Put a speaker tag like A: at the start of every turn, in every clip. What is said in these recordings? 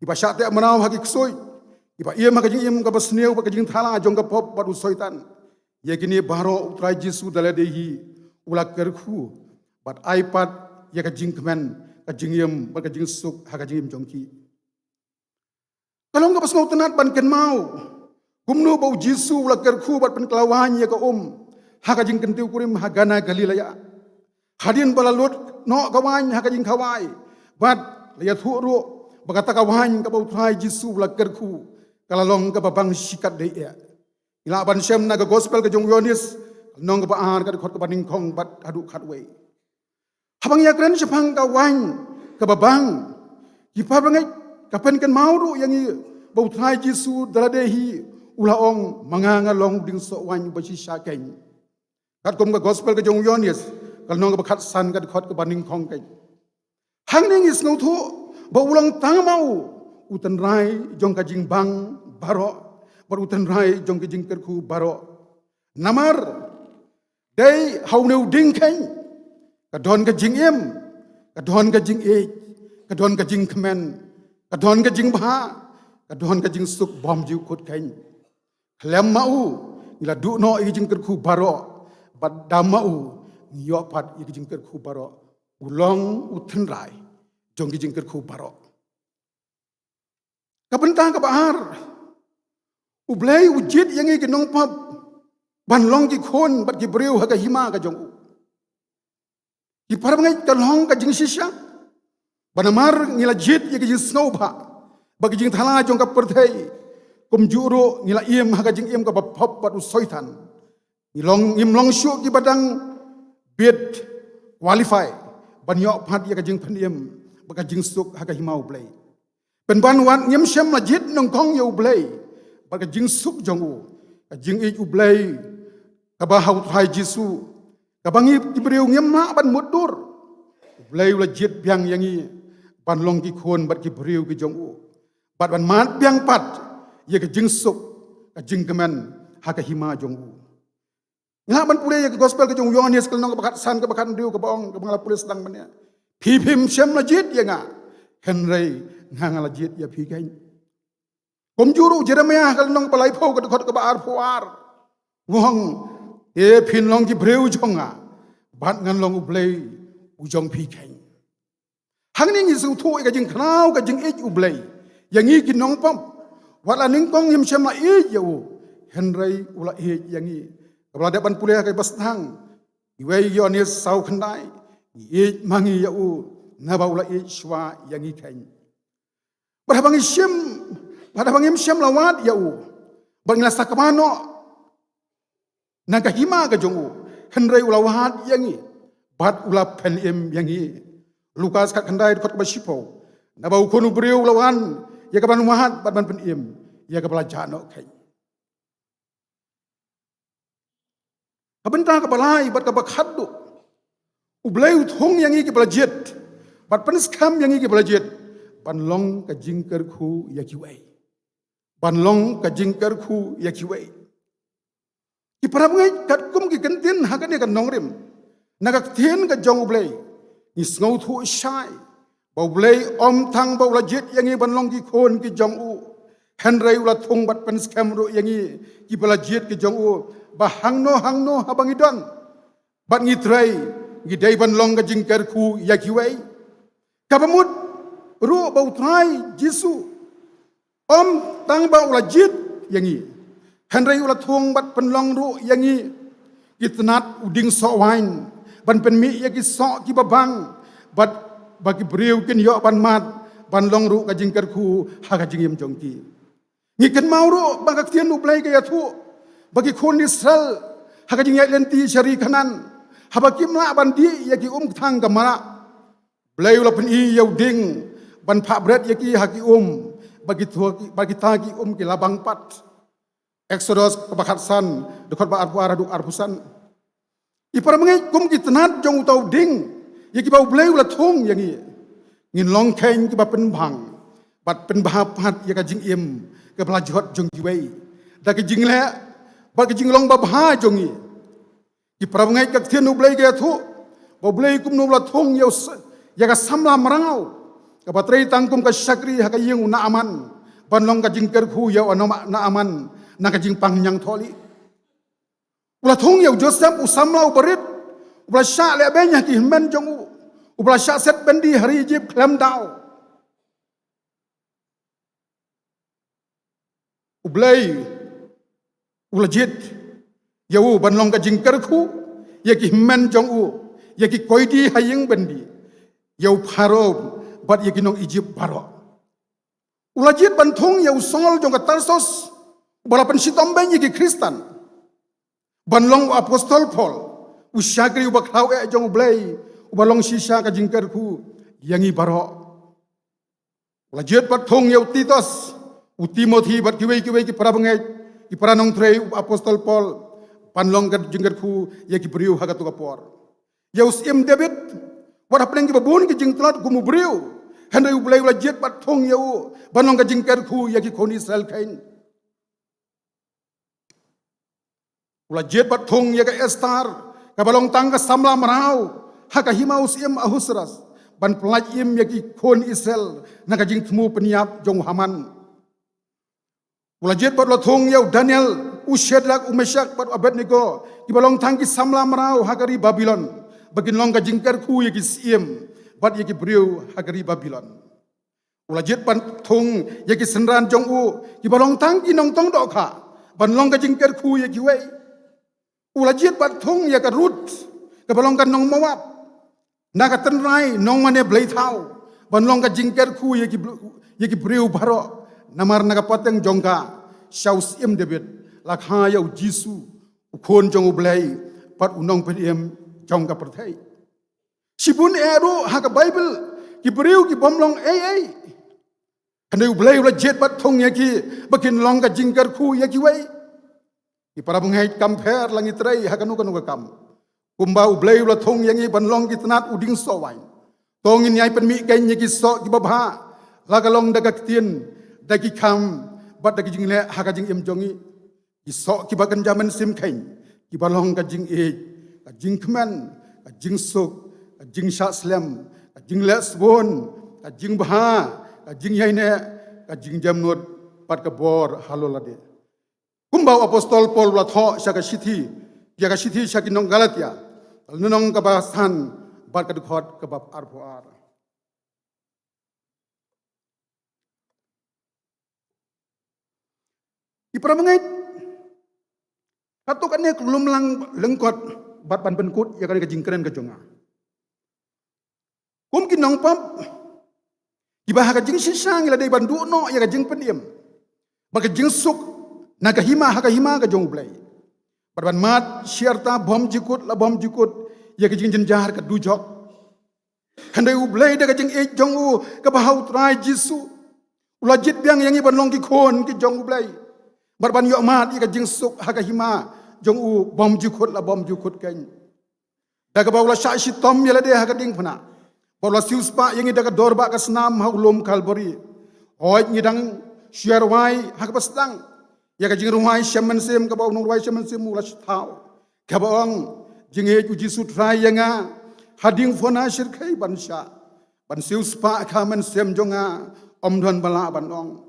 A: Iba syate menau hagi ksoi. Iba ia maka jing im ka basneu ka jing thala jong ka pop badu soitan. Ya gini baro utrai Jesu daladehi ulak kerku. Bat iPad ya ka jing kemen ka jing im ka jing suk ha ka jing im jongki. Kalau ka basngau tenat ban ken mau. Kumno bau Jesu ulak kerku bat pen kelawan ya ka ha ka jing kentiu kurim ha gana Galilea. Hadin balalut no kawan ha ka jing kawai. Bat ya thuru bagata kawan ka bau trai Jesu ulak kerku. Kalalong ka babang sikat de ya. Ila ban syam na ka gospel ka jong Yohanes nong ka baar ka khot ka baning khong bat adu khatwei. Habang ya kren sepang kawan ka babang. Ipa bangai kapan kan mau ru yang i bau trai Jesu daladehi ulaong mangangalong ding so wan basi syakeng. Kat kom ka gospel ka jong Yohanes kal nong ka bakhat san ka khot ka baning khong kai. Hang ning is ngau thu ba ulang tang mau utan rai jong ka jing bang baro bar utan rai jong ka jing kerku baro namar dei hauneu ding kai ka don ka jing em ka don ka jing e ka don ka jing kmen ka don ka jing bha ka don ka jing suk bom jiu khut kai klem mau ila du no i jing kerku baro bad damau yo pat i jing kerku baro ulong utan rai jong ki jing kerku baro. Kapentang kabaar, ublay ujit yang iki nong pap, banlong ki khon bat ki breu ha ka hima ka jong u. Ki parang ngai kalong ka jing sisya, banamar ngila jit yang ki snow ba, bagi jing thala jong ka perthei, kum juro ngila iem ha ka jing iem ka ba pop bat u soitan. Ngilong ngimlong syuk ki badang bid qualify, banyok phat ya ka jing phaniem, baka jing suk ha ka hima ublay. Penban wan nyem syam majid nong kong ya ublay baka jing suk jong u ka jing i ublay ka ba hau thai Jesu ka bangi ibreu nyem ma ban mudur ublay ula jit biang yangi ban long ki khon bat ki breu ki jong u bat ban mat biang pat ye ka jing suk ka jing kemen ha ka hima jong u nga ban pule ye gospel ka jong Yohanes kal nong ka bakat san ka bakat riu ka baong ka bangala pule sedang ban ya phim syam majid ye nga henry ngangala jit ya pikai. Komjuru Jeremiah kal nong palai phau ka khot ka baar phuar. Wong e phin long ki breu jonga. Bat ngan long ublay ujong pikai. Hang ning isu thu ka jing khnau ka jing e ublay. Yang i ki nong pom. Wala ning kong yim syama e ya u. Henry ula e yang i. Kabla dapan pulih ka bastang. Iwei Yohanes sau khandai. E mangi ya u. Naba ula e shwa yang i kain. Padahang im syam lawat ya u. Bangila sakamano naga hima ka jong u. Henry ulawat yangi. Bat ula pen im yangi. Lukas kat kandai kot ba sipo. Naba ukonu breu ulawan ya ka ban wahat bat ban pen im. Ya ka bala jano kai. Kabenta ka balai bat ka bakhaddu. Ublay uthong yangi ki bala jet. Bat pen skam yangi ki bala jet. Banlong ka jingker khu yakiwei. Banlong ka jingker khu yakiwei. Ki parab ngai kat kum ki kentin hakane kan nongrim. Nagak tien ka jong ublay. Ni ngau thu shai. Ba ublay om thang ba ula jit yangi banlong ki khon ki jong u. Henry ula thung bat pen skam ro yangi ki bala jit ki jong u. Ba hangno habang idon. Bat ngitrai ngi dai banlong ka jingker khu yakiwei. Kabamut ru bau trai Jesu om tang ba ula jit yangi Henry ula thung bat penlong ru yangi itnat uding so wine ban pen mi yaki so ki babang bat bagi breu kin yo ban mat ban long ru ka jingker khu ha ka jingim jongki ni ken mau ru bang ka tien ublai ka ya thu bagi khon Israel ha ka jing lenti syari kanan ha bagi ma ban di yaki thang ka mara blai ula pen i yo ding ban pak bread yaki haki bagi tagi ki labang pat Exodus kebakat san dekot ba arpuara duk arpusan ipar mengai ki tenat jong utau ding yaki bau bleu la thong yangi ngin long keng ki ba pen bang bat pen ba pat yaka jing im ke belajot jong jiwei da ki jing le ba ki jing long ba bha jongi ipar mengai ka tien u blei ke thu bau blei kum no la thong yaka samla marangau Kapatray tangkum ka syakri hakayeng na aman. Banlong ka jingker ku yaw anoma na aman. Nakajing pangyang tholi. Ula thong yaw Joseph usamlau berit. Ula syak lebenya ki himen jong u. Ula syak set bendi hari jib klem dao. Ublay. Ula jit. Yaw banlong ka jingker ku. Yaki himen jong u. Yaki koidi hayeng bendi. Yaw paro. Bat yaki nong Egypt baro. Ulajit bantung yaw songol jong Tarsos. Balapan sitomben yaki Kristen. Banlong apostol Paul. Usyagri ubaklau jong ublay. Ubalong sisya ka jingkerku. Yangi baro. Ulajit bantung yaw Titos. Timothy bat kiway ki para bangay. Ki para nong trey apostol Paul. Banlong ka jingkerku yaki beriu hagatu kapor. Yaw sim David. Wat hapeng ki babun ki jingtlat gumubriu. Henry ublay ula jet bat thong yau. Banong ka jingker ku yaki kon Israel kain. Ula jet bat thong yaka Estar. Kabalong tangga samla marau. Haka himaus im ahusras. Ban pelaj im yaki kon Israel. Naka jing temu peniap jong Haman. Ula jet bat ula thong yau Daniel. Ushedrak umesyak bat Abednego. Kibalong tangki samla marau hakari Babylon. Bagin long ka jingker ku yaki siem. Bat yaki beriu hagari Babylon. Ulajit ban thong yaki senran jong u. Kibalong tangki nong tong doka. Ban long ka jingker ku yaki way. Ulajit bat thong yaka Rut. Kibalong ka nong Moab. Naka tenrai nong mane blay thau. Ban long ka jingker ku yaki beriu baro. Namar naka poteng jongka. Shaus im David. Lakha yaw Jisu. Ukon jong ublay. Pat unong pediem jongka perthai. Sibun eru haka Bible ki beriu ki bomlong ai. Handai ublay ula jet bat thong yaki bakin long ka jingkar ku yaki way. Ki para bungai kamper langit rai haka nuka kam. Kumba ublay ula thong yangi banlong ki tenat uding so wai. Tongin yai penmi kain yaki so ki babha. Laga long daga kitien dagi kam bat dagi jingle haka jing im jongi. Ki so ki bakan jaman sim kain. Ki balong ka jing ka jing kemen ka jing sok. Jing Syaslem, jing Lesbon, jing Baha, jing Yaine, jing Jamnut, pat kebor halolade. Kumbau apostol Paul latho syaka sithi, yaga sithi syakinong Galatia, nunong kabasan, bat kadukot kebab arpoar. Iparamangait, katukannya kelum lang lengkot, bat pan penkut, yaga jing keren kejonga. Kum kinong pam, iba haka jing sisang ila day bandu no ya jing peniem, baga jing suk naga hima ka jong blay, barban mat syarta bom jikut la bom jikut ya jing jenjar ka dujok, handai ublay daga jing jong u ka bahau trai Jisu, ulajit biang yang iban long ki kon ki jong ublay, barban yo mat ya jing suk haka hima jong u bom jikut la bom jikut kain, daga bawla syashi tom ya la day haka ding puna. Bawa sius pak yang ida dorba ke senam haulum kalbori. Oi ngidang syarwai hak pasdang. Ya ka jing ruai shaman sem ka bawa nung ruai shaman sem mula tau. Ka bawang jing uji sutrai yanga hading fona syirkai bansha. Ban sius pak ka man sem jonga omdon bala banong.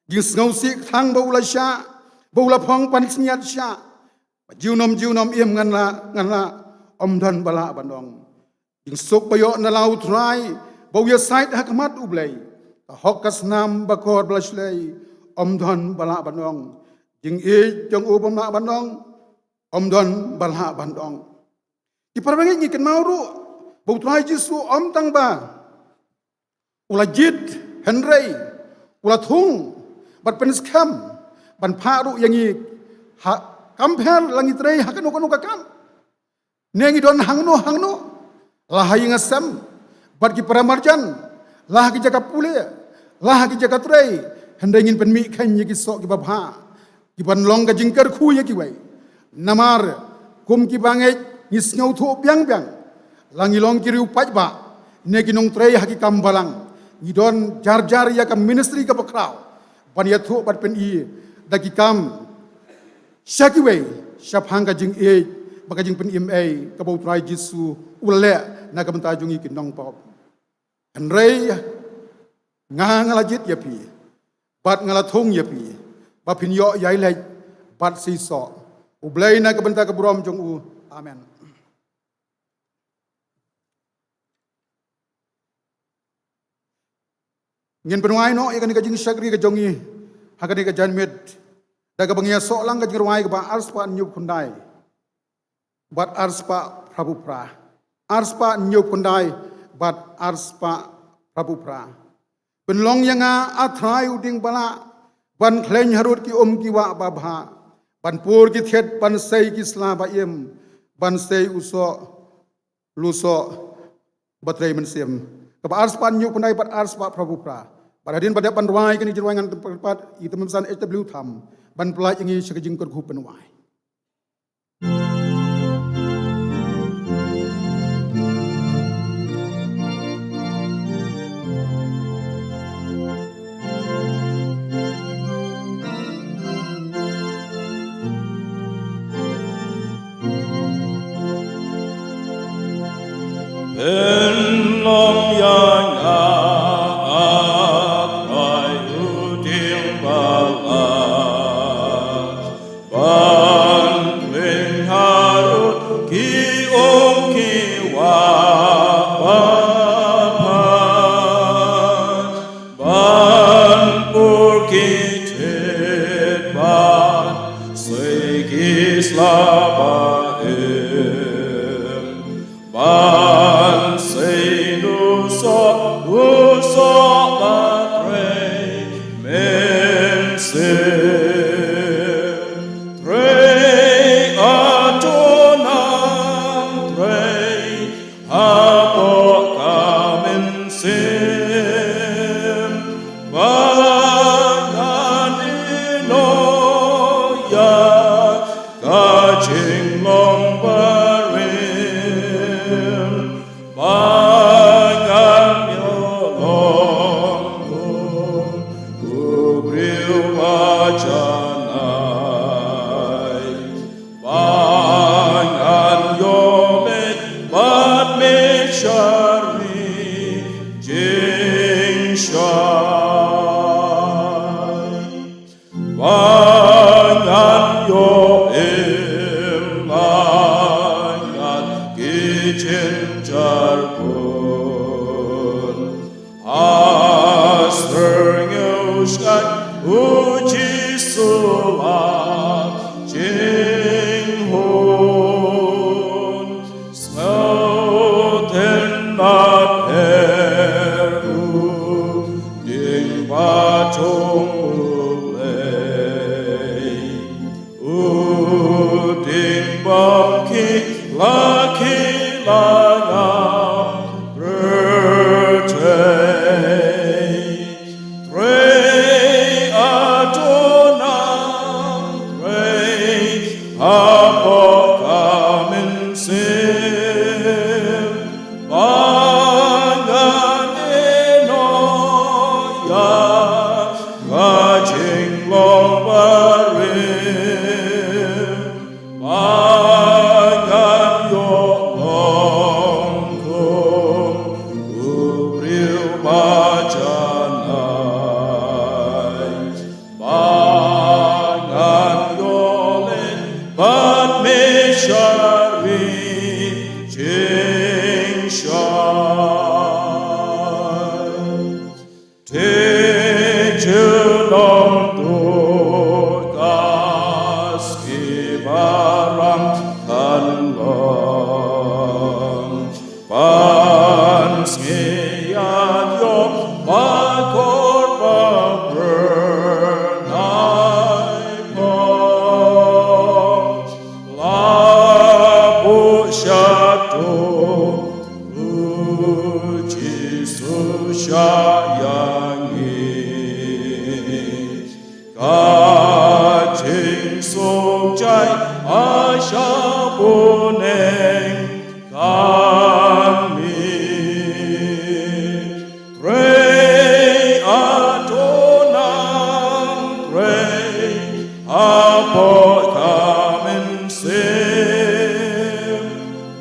A: Jing ngausi thang bawa sya bawa phong pan sniat sya. Jiunom im nganla omdon bala banong. Jing sok bayo na laut rai, bau ya sait hakmat ublay, hokas nam bakor blaslay, omdon bala bandong, jing jong ubam na bandong, omdon bala bandong. Iparangin ngikin mauru, bau rai Jisu om tang ba, ula jid Henry, ula thung, bat penskam, ban paru yang kamper langit rai hakanu kam, nengi don hangno. Lah yang asam, bat ki paramarjan, lah ki jaga pule, lah ki jaga tray, hendak ingin penmi kan yaki sok ki babha, ki ban long ka jingkar ku yaki way, namar kum ki bangai ngis ngau thu biang, langi long ki riu pajba, neki nong tray haki kambalang, ngidon jar ya ka ministry ka bakraw, ban ya thu bat pen i, daki kam, syaki way, syap hang ka jing baka jing pen im ka bau tray Jisu ule na ka mentajungi kinong pop. Henry ngalajit ya pi bat ngalathung ya pi ba phin yo yai lai bat si so ublai na ka benta ka brom jong u amen. Ngin penwai no ikan ka jing sakri ka jongi hakani ka janmet daga bangia so lang ka jingwai ka ba arspa nyup kundai bat arspa prabu pra arspa nyup kundai bat arspa prabu pra penlong yanga athrai uding bala ban kleng harut ki ki wa ba bha ban pur ki thet ban sei ki sla ba yem ban sei uso luso batrei men sem ka arspa nyup kundai bat arspa prabu pra Paradin pada panwai kini jirwangan tempat itu memesan HW tham ban pelaj ingi sekejing kerku penwai.
B: Penlong yang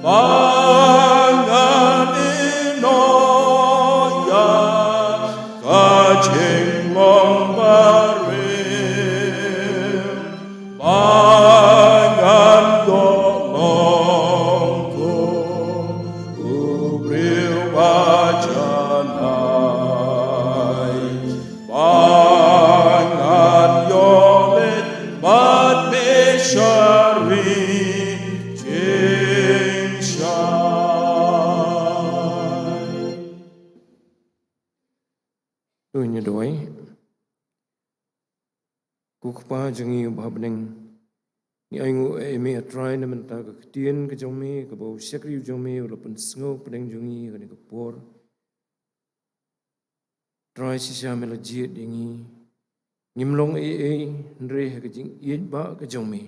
C: Panganinoya ku kpa jangi bhabneng ni aingu eme atrai na menta ka tien ka jome ka bau syakri jome ula pen sngo pedeng jungi ka ni ka por trai sisa mela jiet dingi ngimlong nre ka jing iet ba ka jome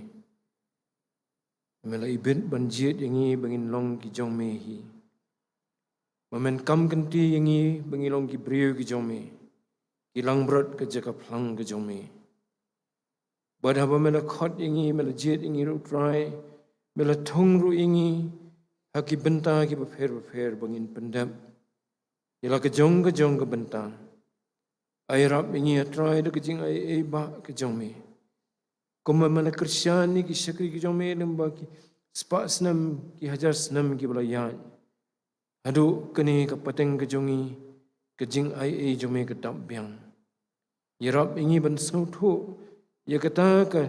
C: mela ibet ban jiet dingi bangin long ki jome hi mamen kam kanti yangi bangilong ki briu ki jome ilang brot ka jaka plang ka jome badhaba mela khot yangi mela jiet yangi ru try mela thong ru yangi haki benta ki bapher bangin pendam ila ka jong ka benta ai rap yangi try da ka jing ai ba ka jome kuma mela kristiani ki shakri ki jome lamba ki spa snam ki hajar snam ki bala yan adu kani ka pateng ka jongi ka jing ai jome ka dam biang yarap ingi ban sau tho ya kata ka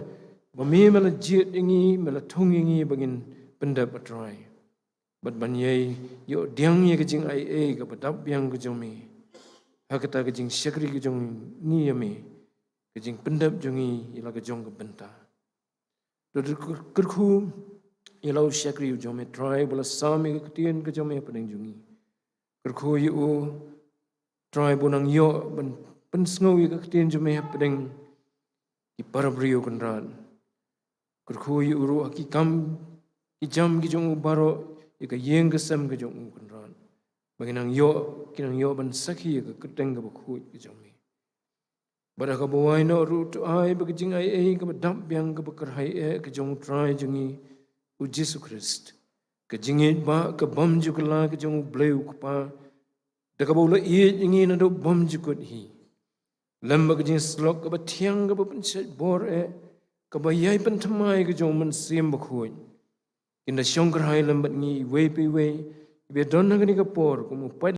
C: bami mala jiet ingi mala thong ingi bangin pendap atrai bat ban yai yo diang ye ka jing ai ka dam biang ka jome ha kata ka jing syakri ka jong ni yame ka jing pendap jongi ila ka jong ka benta do kerku ilau syakri jome try bala sami ka tien ka jome pedeng jungi kerku yu try bonang yo ban pensngau ka tien jome pedeng ki parabrio kanran kerku yu ru aki kam ki jam ki jong baro ka yeng ka sam ka jong kanran baginang yo kinang yo ban sakhi ka keteng ka bakhu ka jome bara ka bawai no ru to ai ba jing ai ka dam biang ka bakar hai ka jong try jungi u Jesus Christ ka jingit ba ka bam jukla ka jong bleu ka pa da ka bola i ingi na do bam jukut hi lamba ka jing slok ka ba thiang ka ba pencet bor ka ba yai pen thamai ka jong man sim ba khuin inda shongkar hai lambat ngi we pe we be don na ka ni ka por ko mu